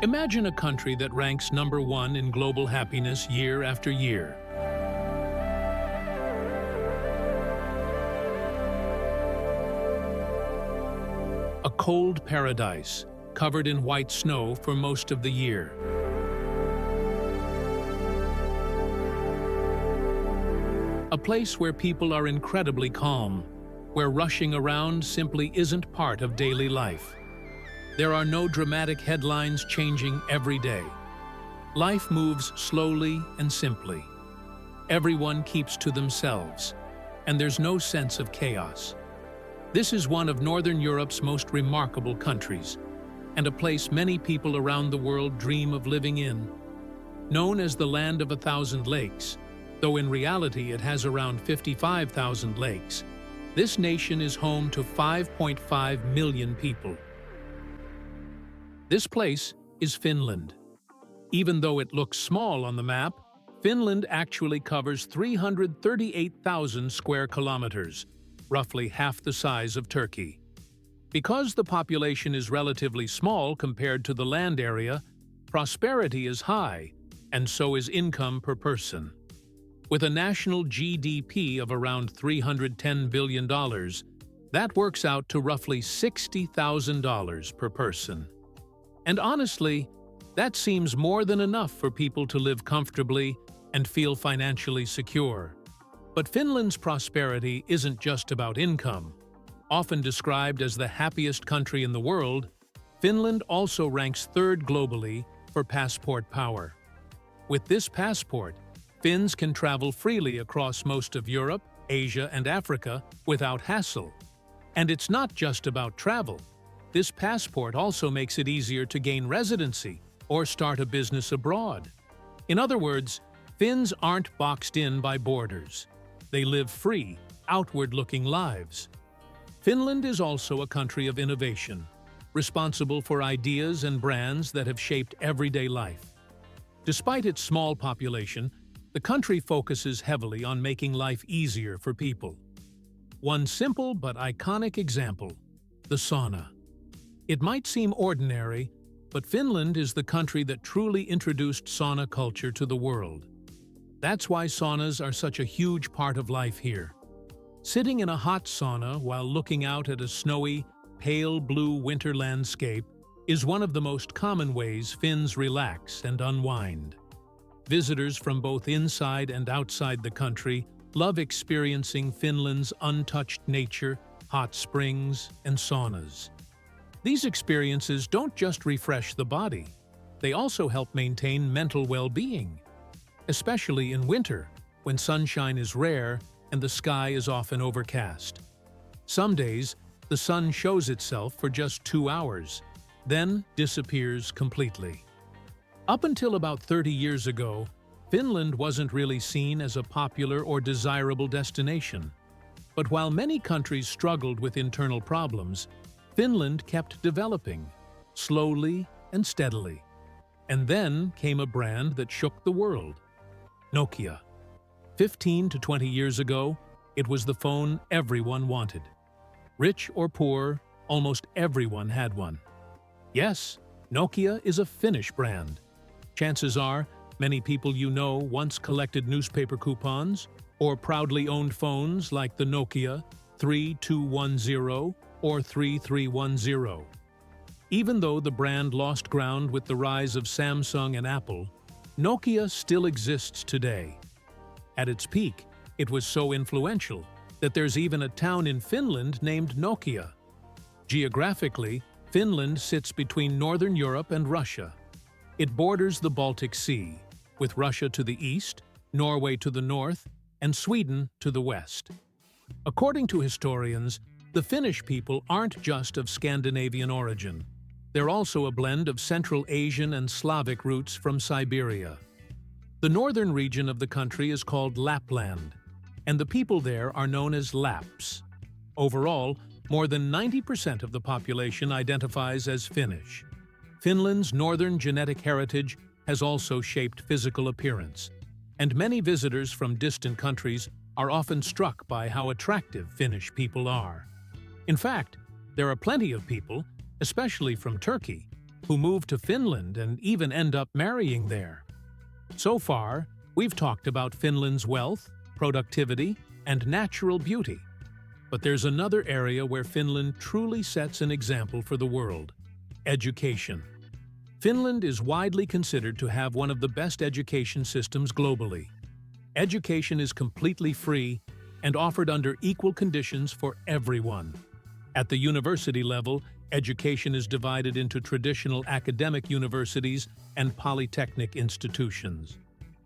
Imagine a country that ranks #1 in global happiness year after year. A cold paradise, covered in white snow for most of the year. A place where people are incredibly calm, where rushing around simply isn't part of daily life. There are no dramatic headlines changing every day. Life moves slowly and simply. Everyone keeps to themselves, and there's no sense of chaos. This is one of Northern Europe's most remarkable countries, and a place many people around the world dream of living in. Known as the Land of 1,000 Lakes, though in reality it has around 55,000 lakes, this nation is home to 5.5 million people. This place is Finland. Even though it looks small on the map, Finland actually covers 338,000 square kilometers, roughly half the size of Turkey. Because the population is relatively small compared to the land area, prosperity is high, and so is income per person. With a national GDP of around $310 billion, that works out to roughly $60,000 per person. And honestly, that seems more than enough for people to live comfortably and feel financially secure. But Finland's prosperity isn't just about income. Often described as the happiest country in the world, Finland also ranks 3rd globally for passport power. With this passport, Finns can travel freely across most of Europe, Asia, and Africa without hassle. And it's not just about travel. This passport also makes it easier to gain residency or start a business abroad. In other words, Finns aren't boxed in by borders. They live free, outward-looking lives. Finland is also a country of innovation, responsible for ideas and brands that have shaped everyday life. Despite its small population, the country focuses heavily on making life easier for people. One simple but iconic example: the sauna. It might seem ordinary, but Finland is the country that truly introduced sauna culture to the world. That's why saunas are such a huge part of life here. Sitting in a hot sauna while looking out at a snowy, pale blue winter landscape is one of the most common ways Finns relax and unwind. Visitors from both inside and outside the country love experiencing Finland's untouched nature, hot springs, and saunas. These experiences don't just refresh the body, they also help maintain mental well-being, especially in winter, when sunshine is rare and the sky is often overcast. Some days, the sun shows itself for just 2 hours, then disappears completely. Up until about 30 years ago, Finland wasn't really seen as a popular or desirable destination. But while many countries struggled with internal problems, Finland kept developing, slowly and steadily. And then came a brand that shook the world: Nokia. 15 to 20 years ago, it was the phone everyone wanted. Rich or poor, almost everyone had one. Yes, Nokia is a Finnish brand. Chances are, many people you know once collected newspaper coupons or proudly owned phones like the Nokia 3210 or 3310. Even though the brand lost ground with the rise of Samsung and Apple, Nokia still exists today. At its peak, it was so influential that there's even a town in Finland named Nokia. Geographically, Finland sits between Northern Europe and Russia. It borders the Baltic Sea, with Russia to the east, Norway to the north, and Sweden to the west. According to historians, the Finnish people aren't just of Scandinavian origin. They're also a blend of Central Asian and Slavic roots from Siberia. The northern region of the country is called Lapland, and the people there are known as Lapps. Overall, More than 90% of the population identifies as Finnish. Finland's northern genetic heritage has also shaped physical appearance, and many visitors from distant countries are often struck by how attractive Finnish people are. In fact, there are plenty of people, especially from Turkey, who move to Finland and even end up marrying there. So far, we've talked about Finland's wealth, productivity, and natural beauty. But there's another area where Finland truly sets an example for the world: education. Finland is widely considered to have one of the best education systems globally. Education is completely free and offered under equal conditions for everyone. At the university level, education is divided into traditional academic universities and polytechnic institutions.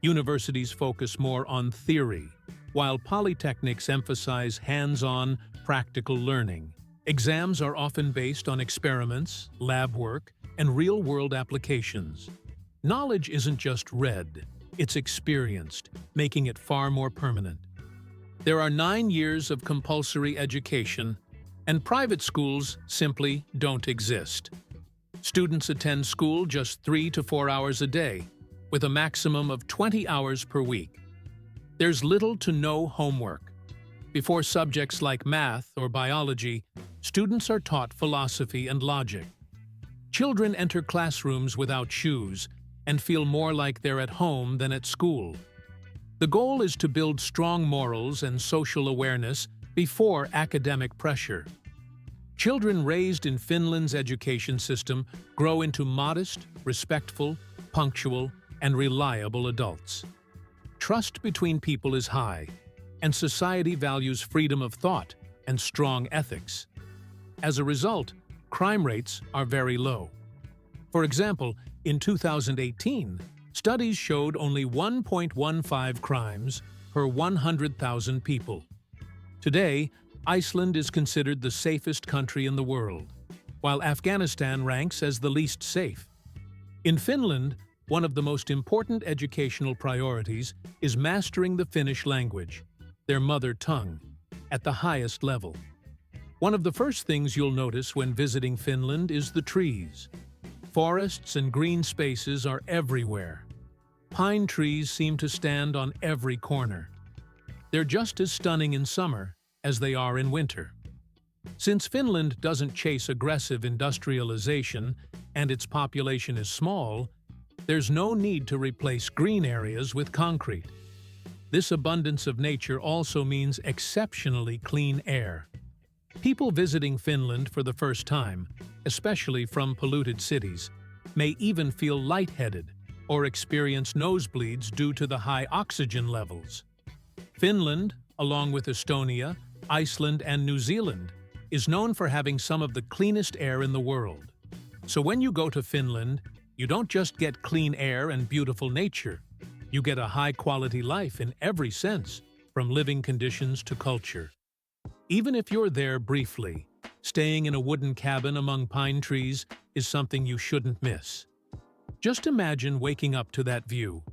Universities focus more on theory, while polytechnics emphasize hands-on, practical learning. Exams are often based on experiments, lab work, and real-world applications. Knowledge isn't just read, it's experienced, making it far more permanent. There are 9 years of compulsory education, and private schools simply don't exist. Students attend school just 3 to 4 hours a day, with a maximum of 20 hours per week. There's little to no homework. Before subjects like math or biology, students are taught philosophy and logic. Children enter classrooms without shoes and feel more like they're at home than at school. The goal is to build strong morals and social awareness before academic pressure. Children raised in Finland's education system grow into modest, respectful, punctual, and reliable adults. Trust between people is high, and society values freedom of thought and strong ethics. As a result, crime rates are very low. For example, in 2018, studies showed only 1.15 crimes per 100,000 people. Today, Iceland is considered the safest country in the world, while Afghanistan ranks as the least safe. In Finland, one of the most important educational priorities is mastering the Finnish language, their mother tongue, at the highest level. One of the first things you'll notice when visiting Finland is the trees. Forests and green spaces are everywhere. Pine trees seem to stand on every corner. They're just as stunning in summer as they are in winter. Since Finland doesn't chase aggressive industrialization and its population is small, there's no need to replace green areas with concrete. This abundance of nature also means exceptionally clean air. People visiting Finland for the first time, especially from polluted cities, may even feel lightheaded or experience nosebleeds due to the high oxygen levels. Finland, along with Estonia, Iceland, and New Zealand, is known for having some of the cleanest air in the world. So when you go to Finland, you don't just get clean air and beautiful nature. You get a high-quality life in every sense, from living conditions to culture. Even if you're there briefly, staying in a wooden cabin among pine trees is something you shouldn't miss. Just imagine waking up to that view.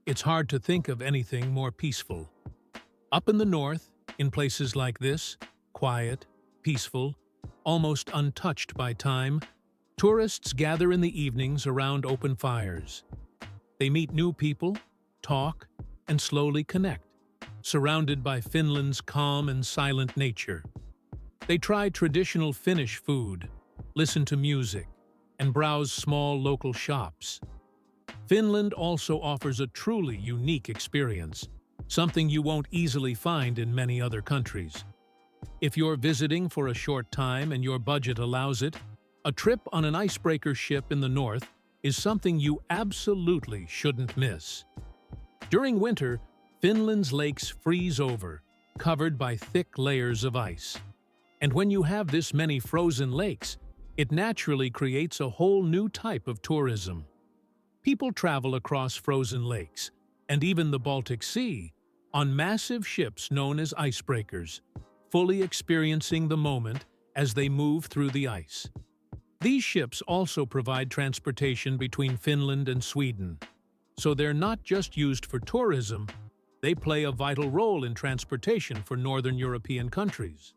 It's hard to think of anything more peaceful. Up in the north, in places like this, quiet, peaceful, almost untouched by time, tourists gather in the evenings around open fires. They meet new people, talk, and slowly connect, surrounded by Finland's calm and silent nature. They try traditional Finnish food, listen to music, and browse small local shops. Finland also offers a truly unique experience, something you won't easily find in many other countries. If you're visiting for a short time and your budget allows it, a trip on an icebreaker ship in the north is something you absolutely shouldn't miss. During winter, Finland's lakes freeze over, covered by thick layers of ice. And when you have this many frozen lakes, it naturally creates a whole new type of tourism. People travel across frozen lakes, and even the Baltic Sea, on massive ships known as icebreakers, fully experiencing the moment as they move through the ice. These ships also provide transportation between Finland and Sweden, so they're not just used for tourism, they play a vital role in transportation for northern European countries.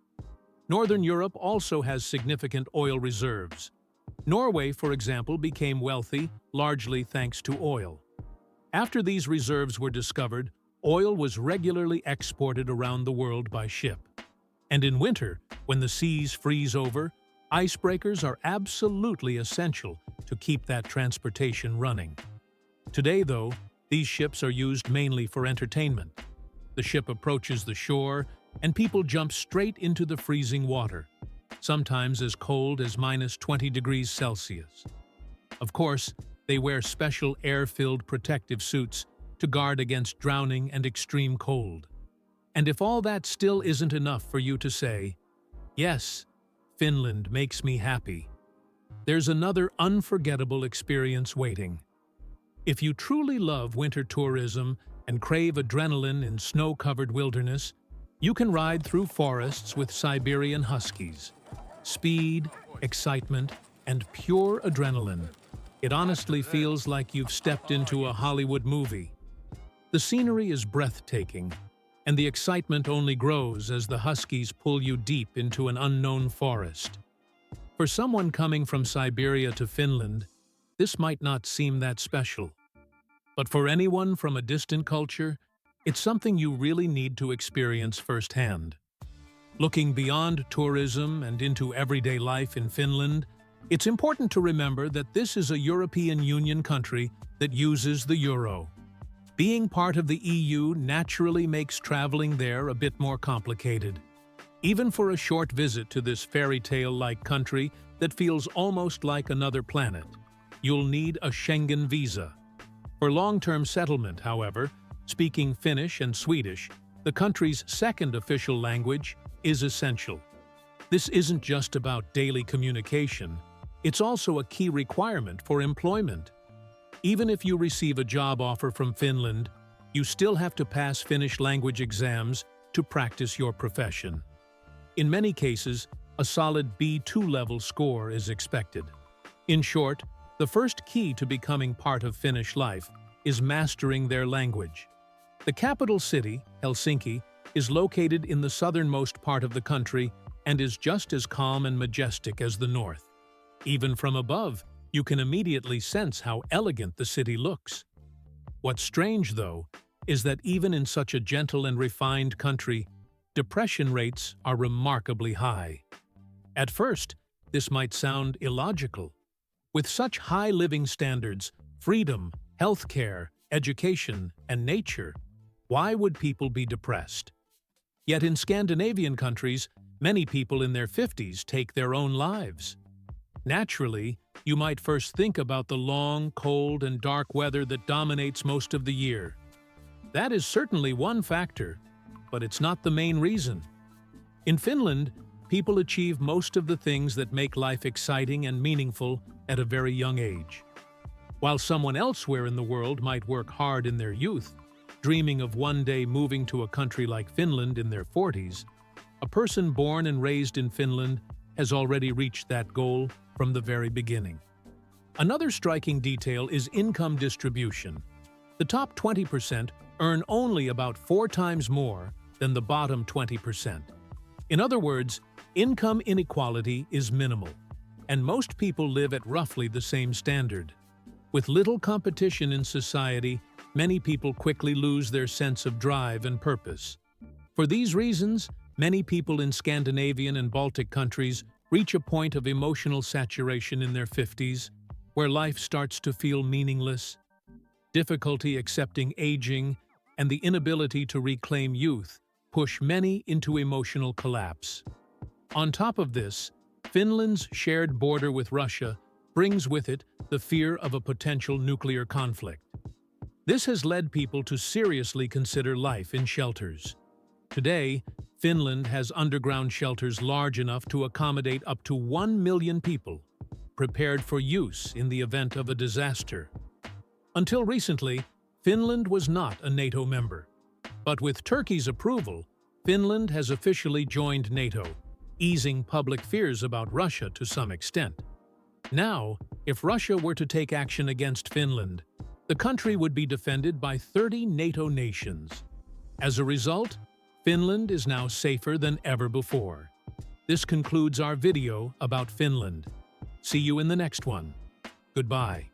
Northern Europe also has significant oil reserves. Norway, for example, became wealthy, largely thanks to oil. After these reserves were discovered, oil was regularly exported around the world by ship. And in winter, when the seas freeze over, icebreakers are absolutely essential to keep that transportation running. Today, though, these ships are used mainly for entertainment. The ship approaches the shore, and people jump straight into the freezing water, sometimes as cold as -20 degrees Celsius. Of course, they wear special air-filled protective suits to guard against drowning and extreme cold. And if all that still isn't enough for you to say, "Yes, Finland makes me happy," there's another unforgettable experience waiting. If you truly love winter tourism and crave adrenaline in snow-covered wilderness, you can ride through forests with Siberian huskies. Speed, excitement, and pure adrenaline. It honestly feels like you've stepped into a Hollywood movie. The scenery is breathtaking, and the excitement only grows as the huskies pull you deep into an unknown forest. For someone coming from Siberia to Finland, this might not seem that special. But for anyone from a distant culture, it's something you really need to experience firsthand. Looking beyond tourism and into everyday life in Finland, it's important to remember that this is a European Union country that uses the euro. Being part of the EU naturally makes traveling there a bit more complicated. Even for a short visit to this fairy tale-like country that feels almost like another planet, you'll need a Schengen visa. For long-term settlement, however, speaking Finnish and Swedish, the country's second official language, is essential. This isn't just about daily communication, it's also a key requirement for employment. Even if you receive a job offer from Finland, you still have to pass Finnish language exams to practice your profession. In many cases, a solid B2 level score is expected. In short, the first key to becoming part of Finnish life is mastering their language. The capital city, Helsinki, is located in the southernmost part of the country and is just as calm and majestic as the north. Even from above, you can immediately sense how elegant the city looks. What's strange, though, is that even in such a gentle and refined country, depression rates are remarkably high. At first, this might sound illogical. With such high living standards, freedom, healthcare, education, and nature, why would people be depressed? Yet in Scandinavian countries, many people in their 50s take their own lives. Naturally, you might first think about the long, cold, and dark weather that dominates most of the year. That is certainly one factor, but it's not the main reason. In Finland, people achieve most of the things that make life exciting and meaningful at a very young age. While someone elsewhere in the world might work hard in their youth, dreaming of one day moving to a country like Finland in their 40s, a person born and raised in Finland has already reached that goal from the very beginning. Another striking detail is income distribution. The top 20% earn only about 4 times more than the bottom 20%. In other words, income inequality is minimal, and most people live at roughly the same standard. With little competition in society, many people quickly lose their sense of drive and purpose. For these reasons, many people in Scandinavian and Baltic countries reach a point of emotional saturation in their 50s, where life starts to feel meaningless. Difficulty accepting aging and the inability to reclaim youth push many into emotional collapse. On top of this, Finland's shared border with Russia brings with it the fear of a potential nuclear conflict. This has led people to seriously consider life in shelters. Today, Finland has underground shelters large enough to accommodate up to 1 million people, prepared for use in the event of a disaster. Until recently, Finland was not a NATO member. But with Turkey's approval, Finland has officially joined NATO, easing public fears about Russia to some extent. Now, if Russia were to take action against Finland, the country would be defended by 30 NATO nations. As a result, Finland is now safer than ever before. This concludes our video about Finland. See you in the next one. Goodbye.